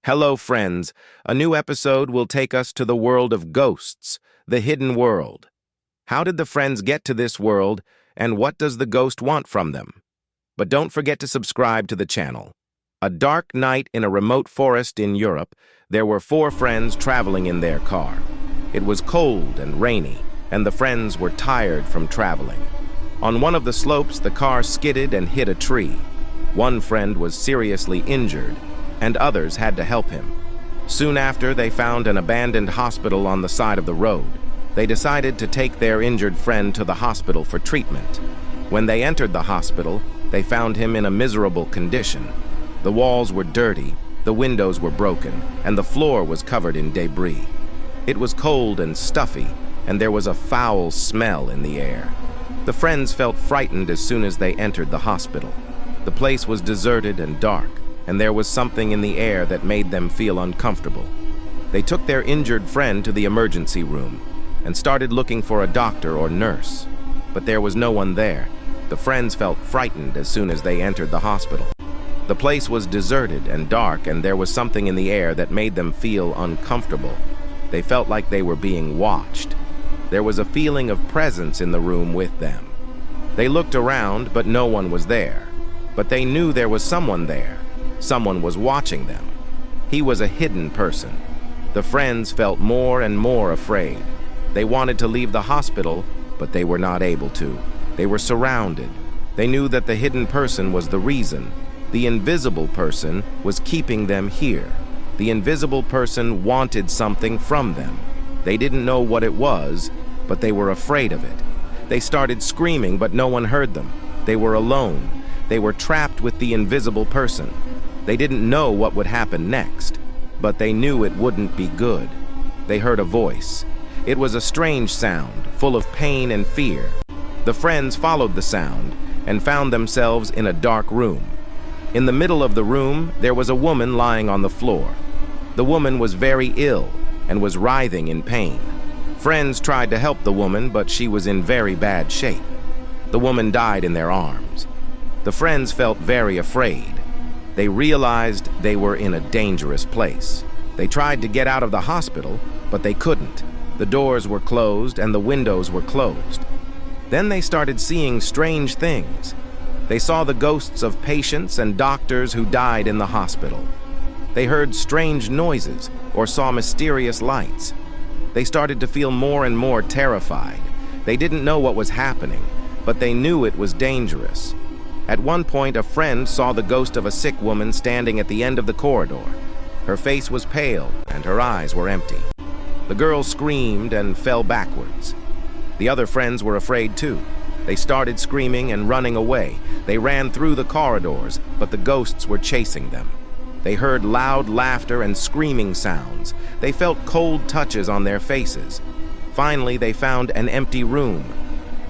Hello, friends. A new episode will take us to the world of ghosts, the hidden world. How did the friends get to this world, and what does the ghost want from them? But don't forget to subscribe to the channel. A dark night in a remote forest in Europe, there were four friends traveling in their car. It was cold and rainy, and the friends were tired from traveling. On one of the slopes, the car skidded and hit a tree. One friend was seriously injured, and others had to help him. Soon after, they found an abandoned hospital on the side of the road. They decided to take their injured friend to the hospital for treatment. When they entered the hospital, they found him in a miserable condition. The walls were dirty, the windows were broken, and the floor was covered in debris. It was cold and stuffy, and there was a foul smell in the air. The friends felt frightened as soon as they entered the hospital. The place was deserted and dark, and there was something in the air that made them feel uncomfortable. They took their injured friend to the emergency room and started looking for a doctor or nurse, but there was no one there. The friends felt frightened as soon as they entered the hospital. The place was deserted and dark, and there was something in the air that made them feel uncomfortable. They felt like they were being watched. There was a feeling of presence in the room with them. They looked around, but no one was there. But they knew there was someone there. Someone was watching them. He was a hidden person. The friends felt more and more afraid. They wanted to leave the hospital, but they were not able to. They were surrounded. They knew that the hidden person was the reason. The invisible person was keeping them here. The invisible person wanted something from them. They didn't know what it was, but they were afraid of it. They started screaming, but no one heard them. They were alone. They were trapped with the invisible person. They didn't know what would happen next, but they knew it wouldn't be good. They heard a voice. It was a strange sound, full of pain and fear. The friends followed the sound and found themselves in a dark room. In the middle of the room, there was a woman lying on the floor. The woman was very ill and was writhing in pain. Friends tried to help the woman, but she was in very bad shape. The woman died in their arms. The friends felt very afraid. They realized they were in a dangerous place. They tried to get out of the hospital, but they couldn't. The doors were closed and the windows were closed. Then they started seeing strange things. They saw the ghosts of patients and doctors who died in the hospital. They heard strange noises or saw mysterious lights. They started to feel more and more terrified. They didn't know what was happening, but they knew it was dangerous. At one point, a friend saw the ghost of a sick woman standing at the end of the corridor. Her face was pale, and her eyes were empty. The girl screamed and fell backwards. The other friends were afraid too. They started screaming and running away. They ran through the corridors, but the ghosts were chasing them. They heard loud laughter and screaming sounds. They felt cold touches on their faces. Finally, they found an empty room.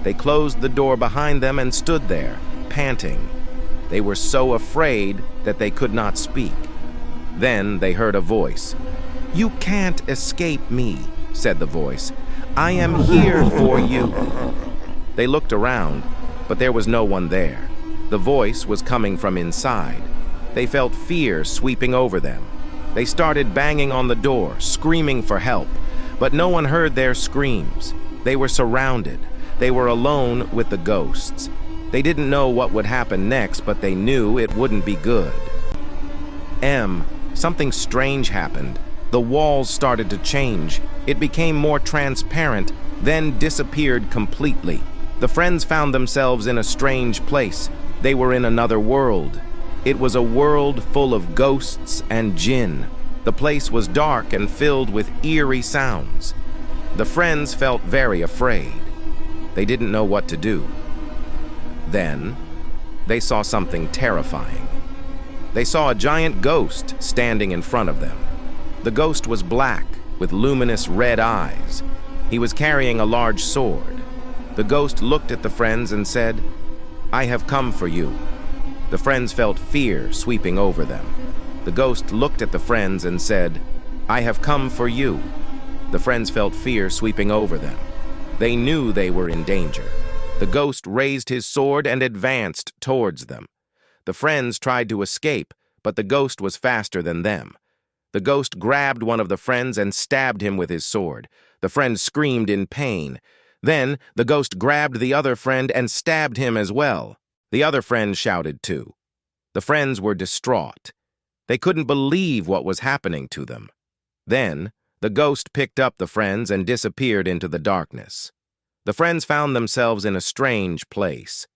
They closed the door behind them and stood there, panting. They were so afraid that they could not speak. Then they heard a voice. "You can't escape me," said the voice. "I am here for you." They looked around, but there was no one there. The voice was coming from inside. They felt fear sweeping over them. They started banging on the door, screaming for help, but no one heard their screams. They were surrounded. They were alone with the ghosts. They didn't know what would happen next, but they knew it wouldn't be good. Something strange happened. The walls started to change. It became more transparent, then disappeared completely. The friends found themselves in a strange place. They were in another world. It was a world full of ghosts and jinn. The place was dark and filled with eerie sounds. The friends felt very afraid. They didn't know what to do. Then, they saw something terrifying. They saw a giant ghost standing in front of them. The ghost was black, with luminous red eyes. He was carrying a large sword. The ghost looked at the friends and said, "I have come for you." The friends felt fear sweeping over them. The ghost looked at the friends and said, "I have come for you." The friends felt fear sweeping over them. They knew they were in danger. The ghost raised his sword and advanced towards them. The friends tried to escape, but the ghost was faster than them. The ghost grabbed one of the friends and stabbed him with his sword. The friend screamed in pain. Then the ghost grabbed the other friend and stabbed him as well. The other friend shouted too. The friends were distraught. They couldn't believe what was happening to them. Then the ghost picked up the friends and disappeared into the darkness. The friends found themselves in a strange place.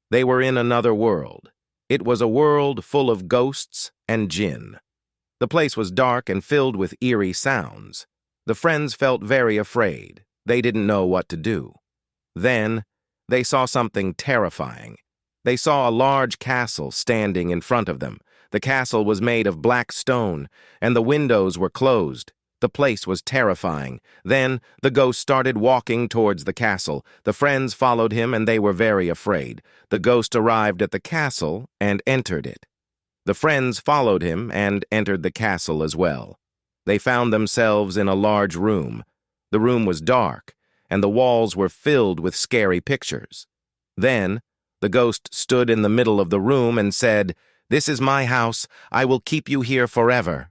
They were in another world. It was a world full of ghosts and jinn. The place was dark and filled with eerie sounds. The friends felt very afraid. They didn't know what to do. Then they saw something terrifying. They saw a large castle standing in front of them. The castle was made of black stone, and the windows were closed. The place was terrifying. Then the ghost started walking towards the castle. The friends followed him, and they were very afraid. The ghost arrived at the castle and entered it. The friends followed him and entered the castle as well. They found themselves in a large room. The room was dark, and the walls were filled with scary pictures. Then the ghost stood in the middle of the room and said, "This is my house. I will keep you here forever."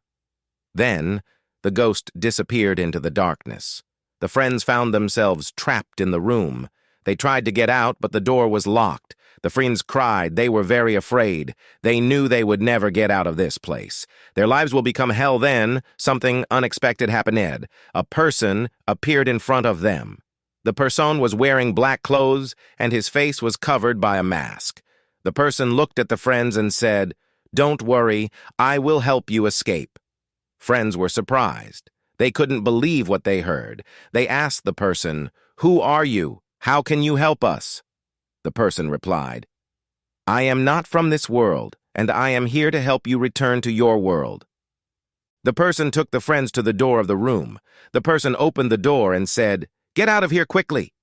Then the ghost disappeared into the darkness. The friends found themselves trapped in the room. They tried to get out, but the door was locked. The friends cried. They were very afraid. They knew they would never get out of this place. Their lives will become hell then. Something unexpected happened. A person appeared in front of them. The person was wearing black clothes, and his face was covered by a mask. The person looked at the friends and said, "Don't worry, I will help you escape." Friends were surprised. They couldn't believe what they heard. They asked the person, "Who are you? How can you help us?" The person replied, "I am not from this world, and I am here to help you return to your world." The person took the friends to the door of the room. The person opened the door and said, "Get out of here quickly."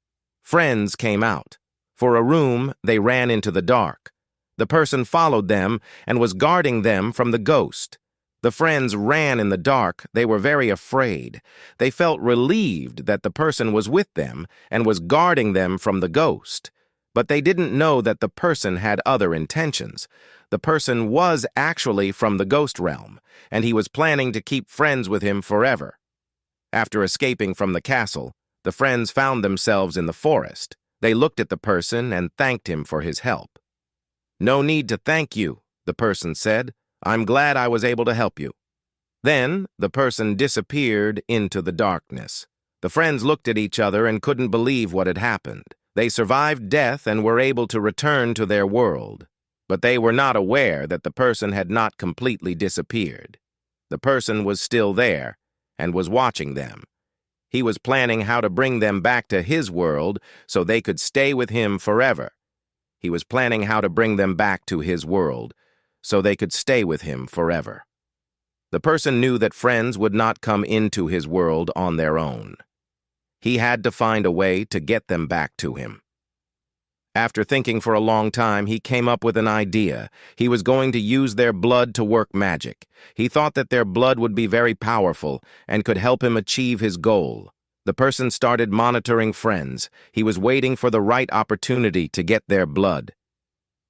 Friends came out. For a room, they ran into the dark. The person followed them and was guarding them from the ghost. The friends ran in the dark. They were very afraid. They felt relieved that the person was with them and was guarding them from the ghost. But they didn't know that the person had other intentions. The person was actually from the ghost realm, and he was planning to keep friends with him forever. After escaping from the castle, the friends found themselves in the forest. They looked at the person and thanked him for his help. "No need to thank you," the person said. "I'm glad I was able to help you." Then the person disappeared into the darkness. The friends looked at each other and couldn't believe what had happened. They survived death and were able to return to their world. But they were not aware that the person had not completely disappeared. The person was still there and was watching them. He was planning how to bring them back to his world so they could stay with him forever. He was planning how to bring them back to his world so they could stay with him forever. The person knew that friends would not come into his world on their own. He had to find a way to get them back to him. After thinking for a long time, he came up with an idea. He was going to use their blood to work magic. He thought that their blood would be very powerful and could help him achieve his goal. The person started monitoring friends. He was waiting for the right opportunity to get their blood.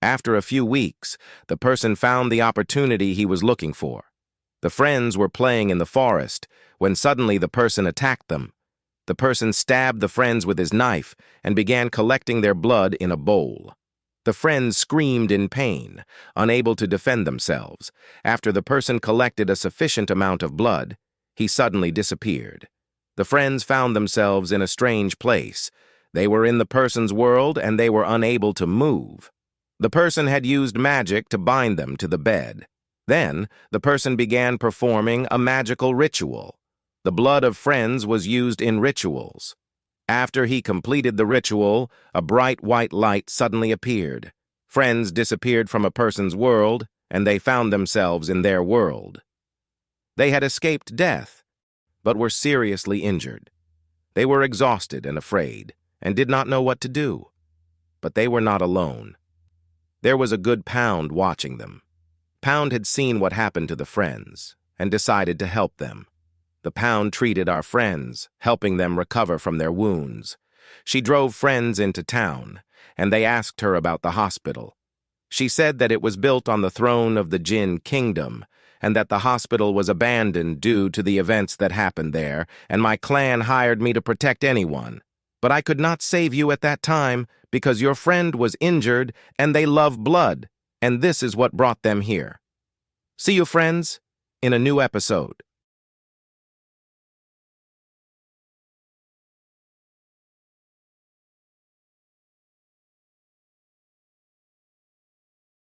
After a few weeks, the person found the opportunity he was looking for. The friends were playing in the forest when suddenly the person attacked them. The person stabbed the friends with his knife and began collecting their blood in a bowl. The friends screamed in pain, unable to defend themselves. After the person collected a sufficient amount of blood, he suddenly disappeared. The friends found themselves in a strange place. They were in the person's world and they were unable to move. The person had used magic to bind them to the bed. Then the person began performing a magical ritual. The blood of friends was used in rituals. After he completed the ritual, a bright white light suddenly appeared. Friends disappeared from a person's world, and they found themselves in their world. They had escaped death, but were seriously injured. They were exhausted and afraid, and did not know what to do. But they were not alone. There was a good Pound watching them. Pound had seen what happened to the friends, and decided to help them. The Pound treated our friends, helping them recover from their wounds. She drove friends into town, and they asked her about the hospital. She said that it was built on the throne of the Jinn Kingdom, and that the hospital was abandoned due to the events that happened there, and my clan hired me to protect anyone. But I could not save you at that time because your friend was injured and they love blood, and this is what brought them here. See you, friends, in a new episode.